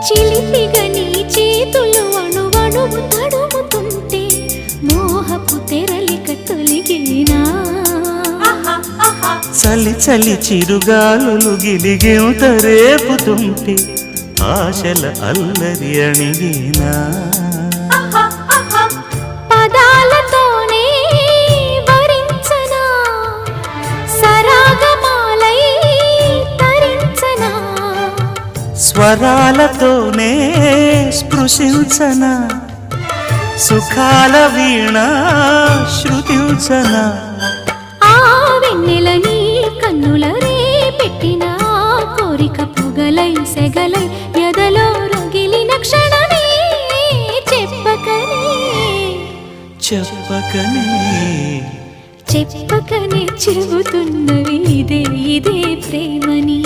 చిలిపిగా నీ చేతులు అణువణువు తడుముతుంటే మోహపు తెరలిక తొలిగేనా చలి చలి చిరుగాలులు గిలిగింత రేపుతుంటే ఆశల అల్లరి అణిగేనా పదాలతోనే వరించనా సరాగమాలై తరించనా స్వరాలతోనే స్పృశించనా సుఖాల వీణ శృతించనా ఆ వెన్నెల నీ కన్నుల రే పెట్టిన కోరిక పొగలై సెగలై ఎదలో రగిలిన క్షణమే చెప్పకనే చెప్పకనే చెప్పకనే చెబుతున్నవి ఇదే ఇదే ప్రేమని